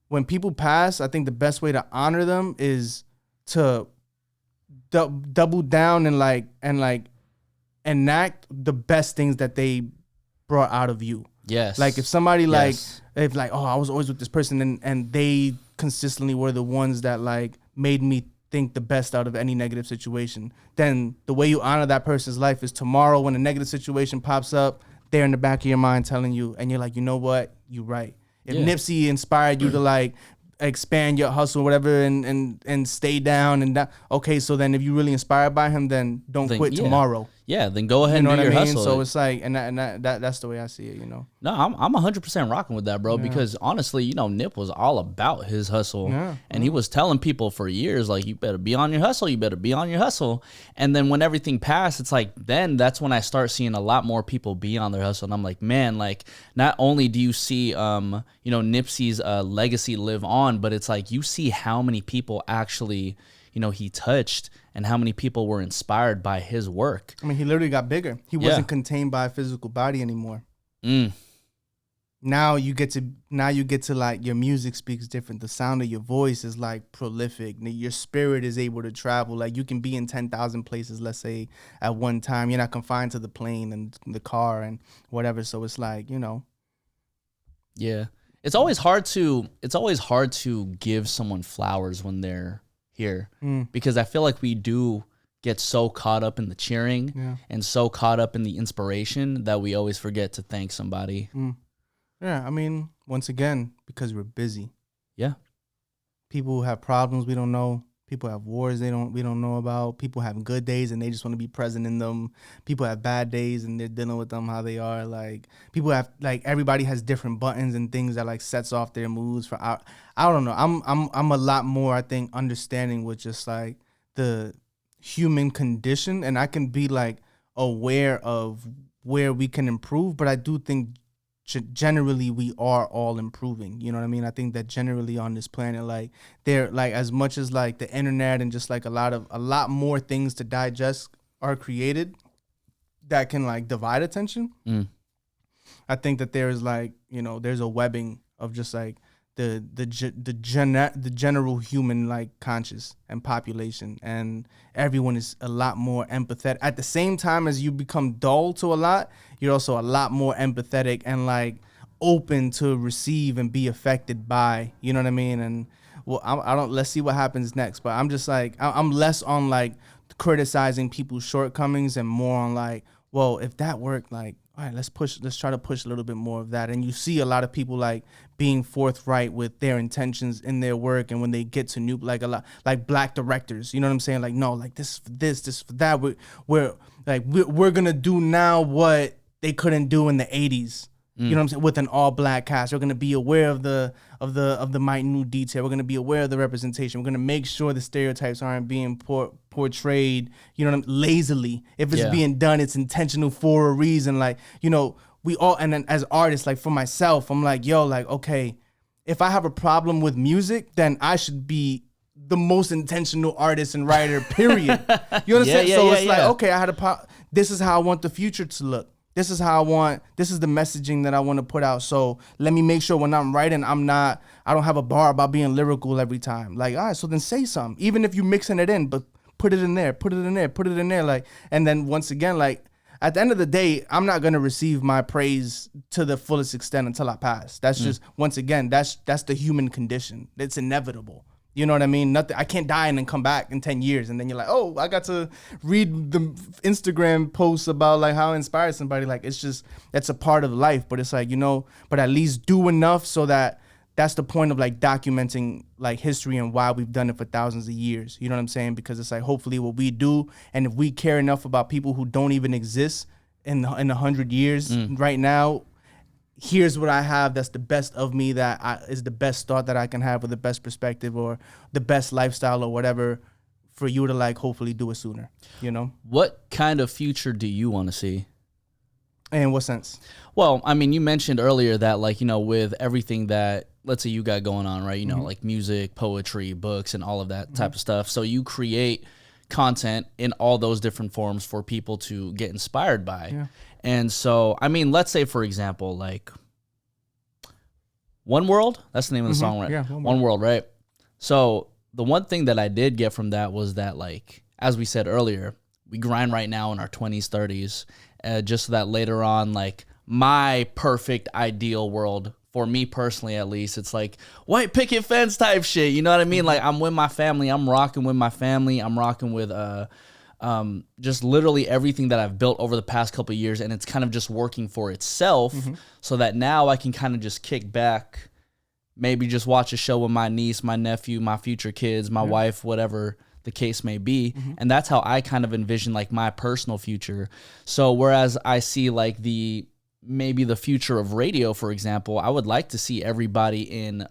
when people pass, I think the best way to honor them is to double down and enact the best things that they brought out of you. Yes. Like if somebody if like, oh, I was always with this person and they consistently were the ones that like made me think the best out of any negative situation, then the way you honor that person's life is tomorrow when a negative situation pops up, they're in the back of your mind telling you, and you're like, you know what? You're right. If Nipsey inspired you to like expand your hustle or whatever and stay down and that, okay, so then if you're really inspired by him, then don't quit tomorrow. Yeah, then go ahead and do your hustle. So it's like, and that's the way I see it, you know. No, I'm 100% rocking with that, bro, because honestly, you know, Nip was all about his hustle. And he was telling people for years, like, you better be on your hustle, you better be on your hustle. And then when everything passed, it's like, then that's when I start seeing a lot more people be on their hustle. And I'm like, man, like, not only do you see, you know, Nipsey's legacy live on, but it's like, you see how many people actually, you know, he touched and how many people were inspired by his work. I mean, he literally got bigger. He wasn't contained by a physical body anymore. Now you get to like, your music speaks different. The sound of your voice is like prolific. Your spirit is able to travel. Like you can be in 10,000 places, let's say, at one time. You're not confined to the plane and the car and whatever. So it's like, you know. Yeah. It's always hard to give someone flowers when they're here, because I feel like we do get so caught up in the cheering and so caught up in the inspiration that we always forget to thank somebody. Yeah, I mean, once again, because we're busy. Yeah. People have problems we don't know. People have wars we don't know about. People have good days and they just want to be present in them. People have bad days and they're dealing with them how they are. Like people have, like, everybody has different buttons and things that like sets off their moods for I don't know. I'm a lot more, I think, understanding with just like the human condition, and I can be like aware of where we can improve, but I do think generally we are all improving. You know what I mean? I think that generally on this planet, like, there, like, as much as like the internet and just like a lot more things to digest are created that can like divide attention. I think that there is like, you know, there's a webbing of just like the general human like conscious and population, and everyone is a lot more empathetic. At the same time as you become dull to a lot, you're also a lot more empathetic and like open to receive and be affected by, you know what I mean? And well, I don't, let's see what happens next, but I'm just like, I'm less on like criticizing people's shortcomings and more on like, well, if that worked, like, all right, let's try to push a little bit more of that. And you see a lot of people like being forthright with their intentions in their work, and when they get to new, like a lot, like black directors, you know what I'm saying? Like, no, like this for that. We're gonna do now what they couldn't do in the 80s. You know what I'm saying? With an all black cast, we're gonna be aware of the minute detail. We're gonna be aware of the representation. We're gonna make sure the stereotypes aren't being portrayed, you know, lazily. If it's being done, it's intentional for a reason. Like, you know, we all, and then as artists, like for myself, I'm like, yo, like, okay, if I have a problem with music, then I should be the most intentional artist and writer, period. You understand? It's like, okay, I had a this is how I want the future to look. This is the messaging that I want to put out. So let me make sure when I'm writing, I don't have a bar about being lyrical every time. Like, all right, so then say something. Even if you're mixing it in, but put it in there. Like, and then once again, like, at the end of the day, I'm not going to receive my praise to the fullest extent until I pass. That's just, once again, that's the human condition. It's inevitable. You know what I mean? I can't die and then come back in 10 years. And then you're like, oh, I got to read the Instagram posts about like how I inspired somebody. Like, that's a part of life. But it's like, you know, but at least do enough so that's the point of like documenting like history and why we've done it for thousands of years. You know what I'm saying? Because it's like, hopefully what we do, and if we care enough about people who don't even exist in 100 years right now, here's what I have that's the best of me, is the best thought that I can have, or the best perspective, or the best lifestyle, or whatever, for you to like hopefully do it sooner, you know? What kind of future do you want to see? In what sense? Well, I mean, you mentioned earlier that, like, you know, with everything that, let's say you got going on, right? You know, like music, poetry, books, and all of that type of stuff. So you create content in all those different forms for people to get inspired by. Yeah. And so, I mean, let's say, for example, like One World, that's the name of the song, right? Yeah, One World, right? So the one thing that I did get from that was that, like, as we said earlier, we grind right now in our 20s, 30s, just so that later on, like, my perfect ideal world, for me personally at least, it's like white picket fence type shit, you know what I mean? Like, I'm with my family, I'm rocking with my family, I'm rocking with just literally everything that I've built over the past couple of years, and it's kind of just working for itself, so that now I can kind of just kick back, maybe just watch a show with my niece, my nephew, my future kids, my wife, whatever the case may be. And that's how I kind of envision like my personal future. So whereas I see like maybe the future of radio, for example, I would like to see everybody in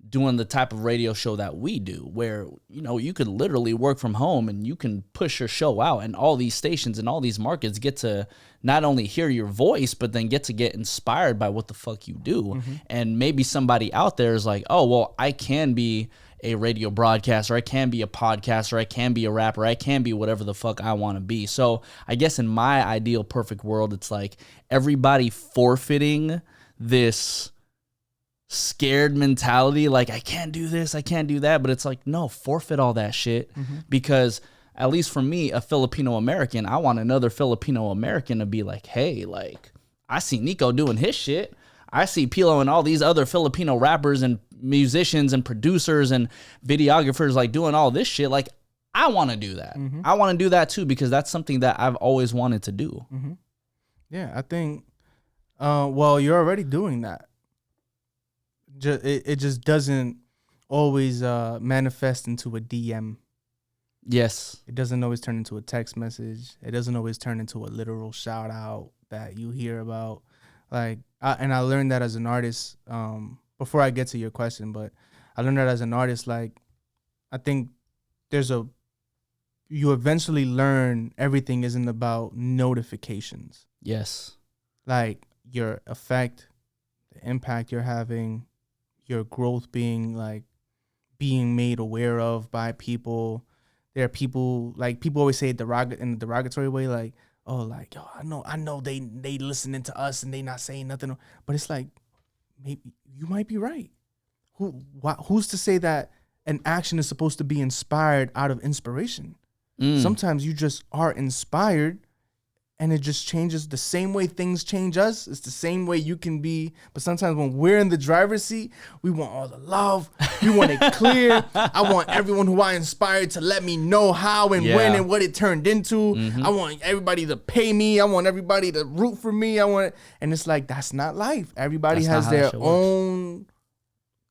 doing the type of radio show that we do, where, you know, you could literally work from home and you can push your show out, and all these stations and all these markets get to not only hear your voice, but then get inspired by what the fuck you do. And maybe somebody out there is like, oh, well, I can be a radio broadcaster, I can be a podcaster, I can be a rapper, I can be whatever the fuck I want to be. So I guess in my ideal perfect world, it's like everybody forfeiting this scared mentality, like, I can't do this, I can't do that. But it's like, no, forfeit all that shit. Because at least for me, a Filipino American, I want another Filipino American to be like, hey, like, I see Nico doing his shit, I see Pilo and all these other Filipino rappers and musicians and producers and videographers like doing all this shit. Like, I want to do that. I want to do that too, because that's something that I've always wanted to do. Yeah, I think, well, you're already doing that. It just doesn't always manifest into a DM. Yes. It doesn't always turn into a text message. It doesn't always turn into a literal shout out that you hear about. Like, and I learned that as an artist, before I get to your question, but I learned that as an artist, like, I think you eventually learn everything isn't about notifications. Yes. Like, your effect, the impact you're having, your growth being made aware of by people. There are people, like, people always say in a derogatory way, like, oh, like, yo, I know they listening to us and they not saying nothing. But it's like, maybe you might be right. who's to say that an action is supposed to be inspired out of inspiration? Sometimes you just are inspired, and it just changes the same way things change us. It's the same way you can be. But sometimes when we're in the driver's seat, we want all the love. We want it clear. I want everyone who I inspired to let me know how and when and what it turned into. I want everybody to pay me. I want everybody to root for me. And it's like, that's not life. Everybody has their own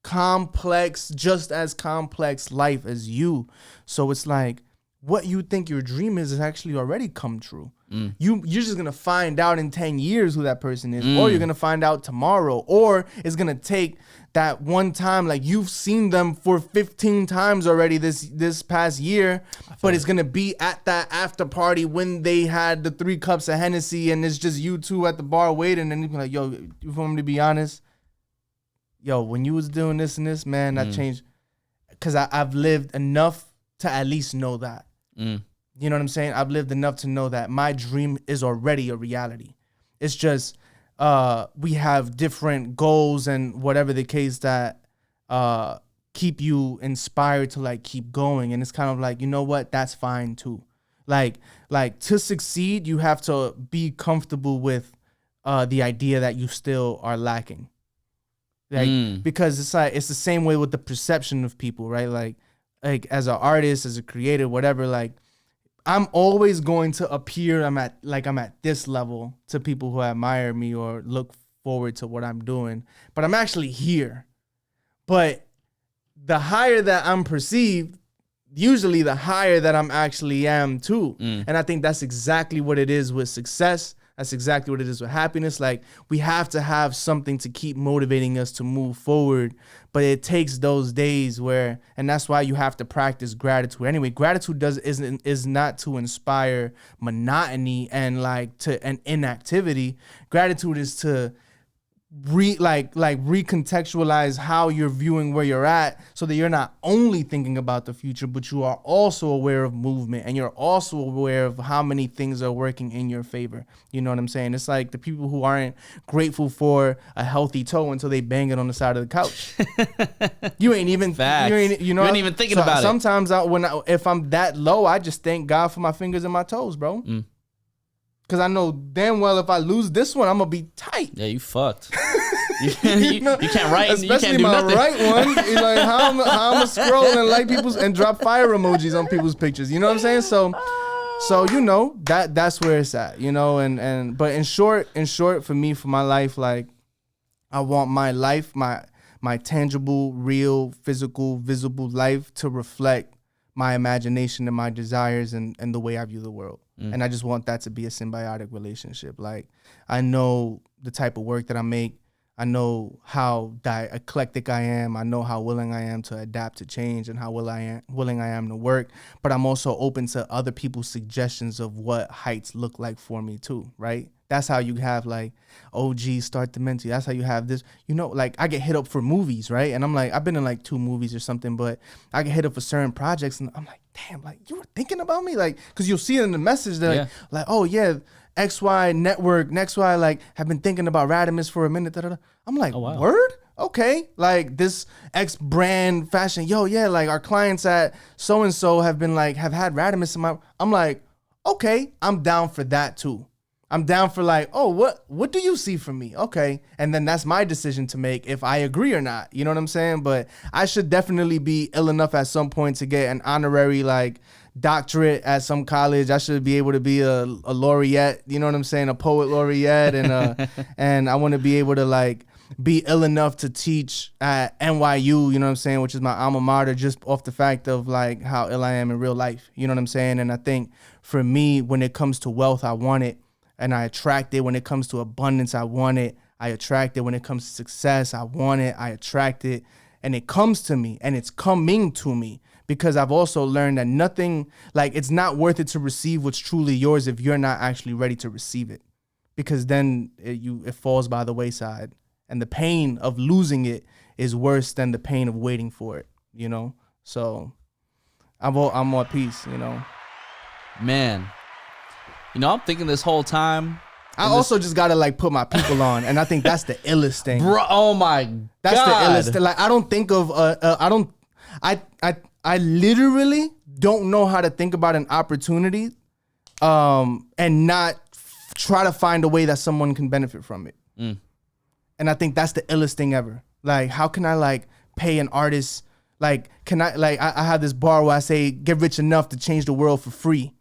complex, just as complex life as you. So it's like, what you think your dream is actually already come true. You're just going to find out in 10 years who that person is, or you're going to find out tomorrow, or it's going to take that one time, like you've seen them for 15 times already this past year, but it's going to be at that after party when they had the 3 cups of Hennessy and it's just you two at the bar waiting, and you're like, yo, you want me to be honest? Yo, when you was doing this and this, man, that changed, because I've lived enough to at least know that. You know what I'm saying? I've lived enough to know that my dream is already a reality. It's just we have different goals and whatever the case that keep you inspired to like keep going. And it's kind of like, you know what? That's fine too. Like to succeed, you have to be comfortable with the idea that you still are lacking. Like because it's like it's the same way with the perception of people, right? Like as an artist, as a creator, whatever, like I'm always going to appear I'm at this level to people who admire me or look forward to what I'm doing, but I'm actually here. But the higher that I'm perceived, usually the higher that I'm actually am too. And I think that's exactly what it is with success. That's exactly what it is with happiness. Like, we have to have something to keep motivating us to move forward, but it takes those days where, and that's why you have to practice gratitude. Anyway, gratitude is not to inspire monotony and and inactivity. Gratitude is to recontextualize how you're viewing where you're at, so that you're not only thinking about the future, but you are also aware of movement, and you're also aware of how many things are working in your favor. You know what I'm saying? It's like the people who aren't grateful for a healthy toe until they bang it on the side of the couch. You ain't even you ain't even thinking about it. Sometimes if I'm that low, I just thank God for my fingers and my toes, bro. Because I know damn well if I lose this one, I'm going to be tight. Yeah, you fucked. You can't write, especially you can't do my nothing. right one. Like how I'm going to scroll and like people's and drop fire emojis on people's pictures. You know what I'm saying? So you know, that's where it's at, you know, but in short, for me, for my life, like I want my life, my tangible, real, physical, visible life to reflect my imagination and my desires and the way I view the world. And I just want that to be a symbiotic relationship. Like, I know the type of work that I make. I know how eclectic I am. I know how willing I am to adapt to change and how willing I am to work. But I'm also open to other people's suggestions of what heights look like for me too, right? That's how you have like OG start to mentor. That's how you have this, you know, like I get hit up for movies, right? And I'm like, I've been in like 2 movies or something, but I get hit up for certain projects and I'm like, damn, like you were thinking about me? Like, cause you'll see it in the message that like, oh yeah, XY network, XY like have been thinking about Radamiz for a minute. I'm like, oh, wow. Word? Okay. Like this X brand fashion, yo, yeah, like our clients at so-and-so have had Radamiz in I'm like, okay, I'm down for that too. I'm down for like, oh, what do you see from me? Okay. And then that's my decision to make if I agree or not. You know what I'm saying? But I should definitely be ill enough at some point to get an honorary like doctorate at some college. I should be able to be a laureate, you know what I'm saying? A poet laureate. And and I want to be able to like be ill enough to teach at NYU, you know what I'm saying? Which is my alma mater, just off the fact of like how ill I am in real life. You know what I'm saying? And I think for me, when it comes to wealth, I want it. And I attract it. When it comes to abundance, I want it. I attract it. When it comes to success, I want it. I attract it. And it comes to me, and it's coming to me, because I've also learned that nothing, like it's not worth it to receive what's truly yours if you're not actually ready to receive it, because then it falls by the wayside. And the pain of losing it is worse than the pain of waiting for it, you know? So I'm at peace, you know? Man. You know, I'm thinking this whole time, I also just gotta like put my people on, and I think that's the illest thing, bro. Oh my that's God. the illest thing. Like I don't think of I literally don't know how to think about an opportunity, and not try to find a way that someone can benefit from it. And I think that's the illest thing ever. Like, how can I like pay an artist? Like, can I like I have this bar where I say get rich enough to change the world for free.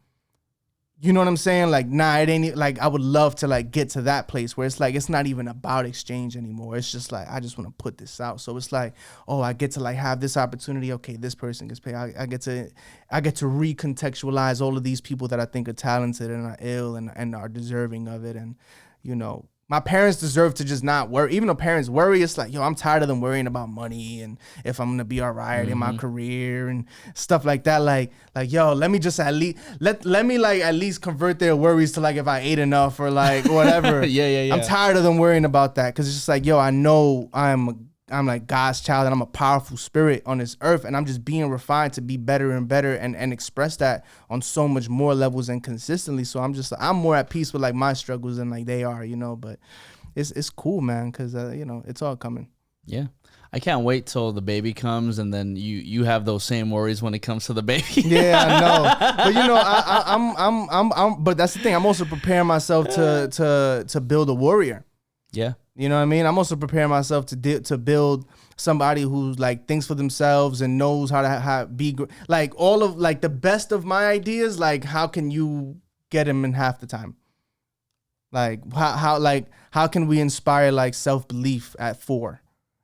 You know what I'm saying? Like, nah, it ain't like I would love to like get to that place where it's like it's not even about exchange anymore. It's just like I just want to put this out. So it's like, oh, I get to like have this opportunity. Okay, this person gets paid. I get to recontextualize all of these people that I think are talented and are ill and are deserving of it. And you know, my parents deserve to just not worry. Even though parents worry, it's like, yo, I'm tired of them worrying about money and if I'm gonna be all right in my career and stuff like that. Like, yo, let me just at least let me like at least convert their worries to like if I ate enough or like whatever. Yeah. I'm tired of them worrying about that because it's just like, yo, I know I'm like God's child and I'm a powerful spirit on this earth and I'm just being refined to be better and better and express that on so much more levels and consistently. So I'm more at peace with like my struggles than like they are, you know, but it's cool, man. Cause you know, it's all coming. Yeah. I can't wait till the baby comes and then you have those same worries when it comes to the baby. Yeah, I know. But you know, I'm but that's the thing. I'm also preparing myself to build a warrior. Yeah. You know what I mean? I'm also preparing myself to build somebody who's like thinks for themselves and knows how to be like all of like the best of my ideas. Like, how can you get them in half the time? Like how can we inspire like self-belief at 4?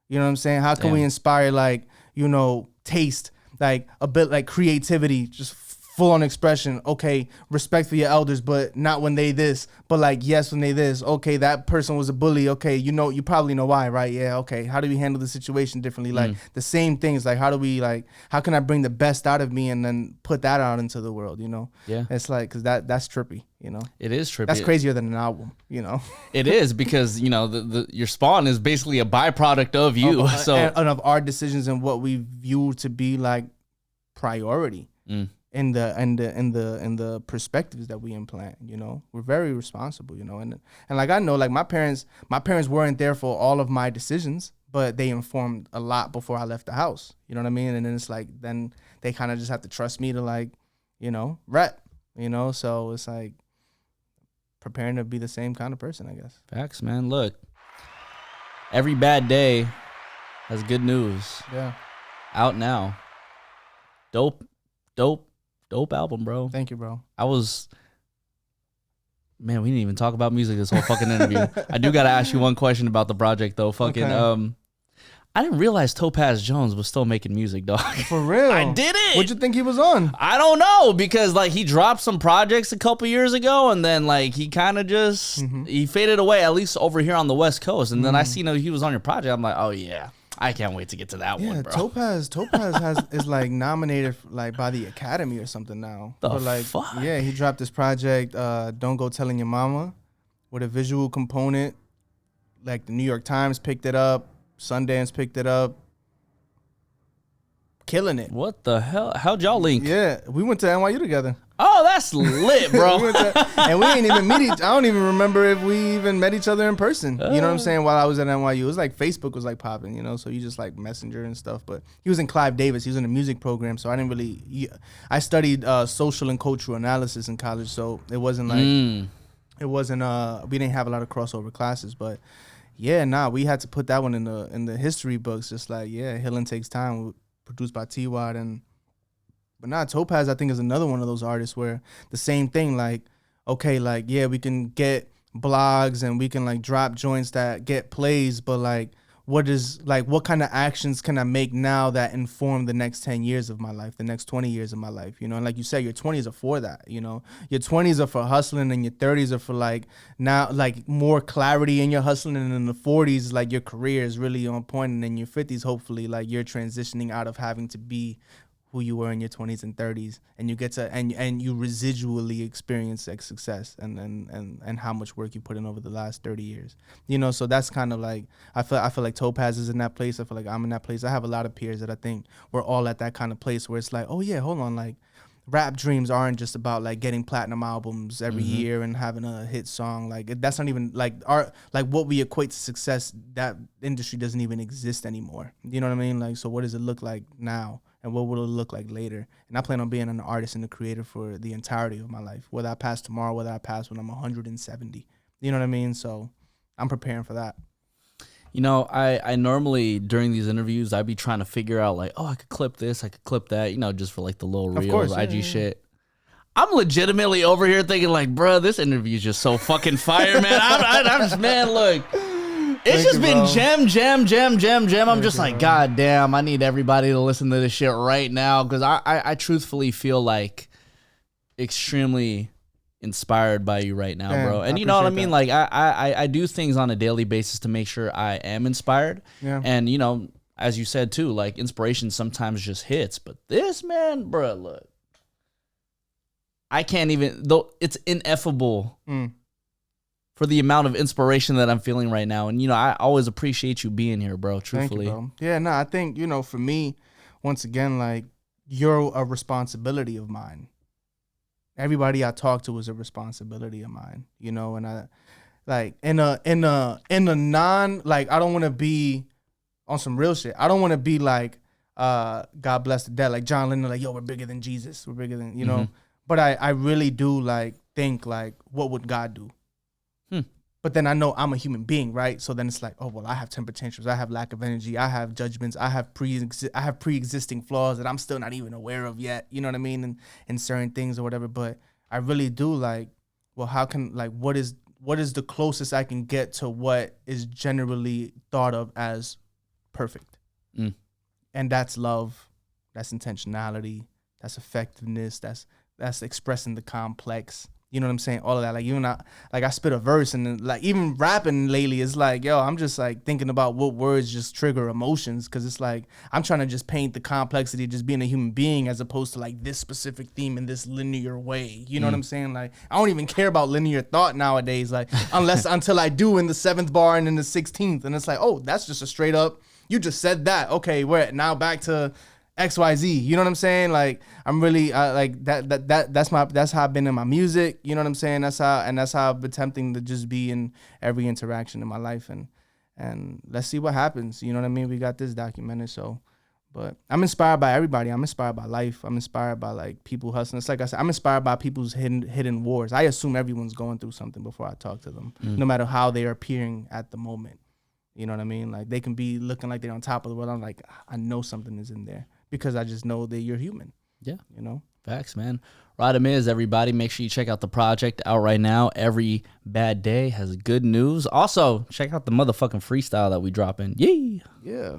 You know what I'm saying? How can we inspire like, you know, taste, like a bit like creativity, just full on expression. Okay, respect for your elders, but not when they this. But like, yes, when they this. Okay, that person was a bully. Okay, you know, you probably know why, right? Yeah. Okay, how do we handle the situation differently? Like the same things. Like, how can I bring the best out of me and then put that out into the world? You know? Yeah. It's like, cause that's trippy. You know? It is trippy. That's crazier than an album. You know? It is because you know your spawn is basically a byproduct of you. And of our decisions and what we view to be like priority. In the perspectives that we implant, you know, we're very responsible, you know, and like I know, like my parents weren't there for all of my decisions, but they informed a lot before I left the house, you know what I mean? And then it's like, then they kind of just have to trust me to like, you know, rep, you know, so it's like preparing to be the same kind of person, I guess. Facts, man. Look, every bad day has good news. Yeah. Out now. Dope album, bro. Thank you, bro. Man, we didn't even talk about music this whole fucking interview. I do got to ask you one question about the project, though. I didn't realize Topaz Jones was still making music, dog. For real? I didn't. What'd you think he was on? I don't know, because like he dropped some projects a couple years ago, and then like he kind of just he faded away, at least over here on the West Coast. And then I seen he was on your project. I'm like, oh yeah. I can't wait to get to that one, bro. Topaz is like nominated like by the Academy or something now. Fuck? Yeah, he dropped this project, Don't Go Telling Your Mama, with a visual component. Like the New York Times picked it up, Sundance picked it up. Killing it. What the hell? How'd y'all link? Yeah, we went to NYU together. Oh, that's lit, bro. And we ain't even meet I don't even remember if we even met each other in person. You know what I'm saying? While I was at NYU, it was like Facebook was like popping, you know, so you just like Messenger and stuff. But he was in Clive Davis. He was in a music program, so I didn't really. I studied social and cultural analysis in college, so it wasn't like we didn't have a lot of crossover classes, but yeah, we had to put that one in the history books. Just like Healing Takes Time, produced by T-Wad. But Topaz, I think, is another one of those artists where the same thing, like, okay, like, yeah, we can get blogs and we can, like, drop joints that get plays, but, like, what kind of actions can I make now that inform the next 10 years of my life, the next 20 years of my life, you know? And like you said, your 20s are for that, you know? Your 20s are for hustling and your 30s are for, like, now, like, more clarity in your hustling, and in the 40s, like, your career is really on point, and in your 50s, hopefully, like, you're transitioning out of having to be who you were in your 20s and 30s, and you get to and you residually experience like success and how much work you put in over the last 30 years, you know. So that's kind of like I feel like Topaz is in that place. I feel like I'm in that place. I have a lot of peers that I think we're all at that kind of place where it's like, oh yeah, hold on, like rap dreams aren't just about like getting platinum albums every year and having a hit song. Like that's not even like art, like what we equate to success. That industry doesn't even exist anymore. You know what I mean? Like, so what does it look like now, and what will it look like later? And I plan on being an artist and a creator for the entirety of my life, whether I pass tomorrow, whether I pass when I'm 170. You know what I mean? So I'm preparing for that. You know, I normally, during these interviews, I'd be trying to figure out, like, oh, I could clip this, I could clip that, you know, just for, like, the little reels, IG shit. I'm legitimately over here thinking, like, bro, this interview is just so fucking fire, man. I'm just, man, look. It's just been jam. I'm just like, God damn, I need everybody to listen to this shit right now, because I truthfully feel, like, extremely inspired by you right now, bro. And you know what I mean? That. Like I do things on a daily basis to make sure I am inspired. Yeah. And you know, as you said too, like inspiration sometimes just hits. But this, man, bro, look. I can't even, though it's ineffable for the amount of inspiration that I'm feeling right now. And you know, I always appreciate you being here, bro, truthfully. Thank you, bro. Yeah, no, I think, you know, for me, once again, like you're a responsibility of mine. Everybody I talk to is a responsibility of mine, you know, and I like in a non, like I don't want to be on some real shit. I don't want to be like God bless the dead, like John Lennon, like yo, we're bigger than Jesus, we're bigger than, you know. But I really do like think like what would God do? But then I know I'm a human being, right? So then it's like, oh well, I have temper tantrums, I have lack of energy, I have judgments, I have pre-existing flaws that I'm still not even aware of yet. You know what I mean? And in certain things or whatever. But I really do like, well, how can like what is the closest I can get to what is generally thought of as perfect? And that's love, that's intentionality, that's effectiveness, that's expressing the complex. You know what I'm saying? All of that. Like even I spit a verse and then, like even rapping lately is like, yo, I'm just like thinking about what words just trigger emotions, because it's like I'm trying to just paint the complexity of just being a human being as opposed to like this specific theme in this linear way. You know what I'm saying? Like I don't even care about linear thought nowadays, like until I do in the 7th bar and in the 16th, and it's like, oh, that's just a straight up, you just said that. Okay, we're now back to XYZ, you know what I'm saying? Like I'm really like that's how I've been in my music, you know what I'm saying? That's how I've been attempting to just be in every interaction in my life, and let's see what happens. You know what I mean? We got this documented, so. But I'm inspired by everybody. I'm inspired by life. I'm inspired by like people hustling. It's like I said, I'm inspired by people's hidden wars. I assume everyone's going through something before I talk to them, no matter how they are appearing at the moment. You know what I mean? Like they can be looking like they're on top of the world. I'm like, I know something is in there, because I just know that you're human. Yeah. You know? Facts, man. Radamiz, everybody, make sure you check out the project out right now. Every Bad Day has good news. Also, check out the motherfucking freestyle that we drop in. Yeah.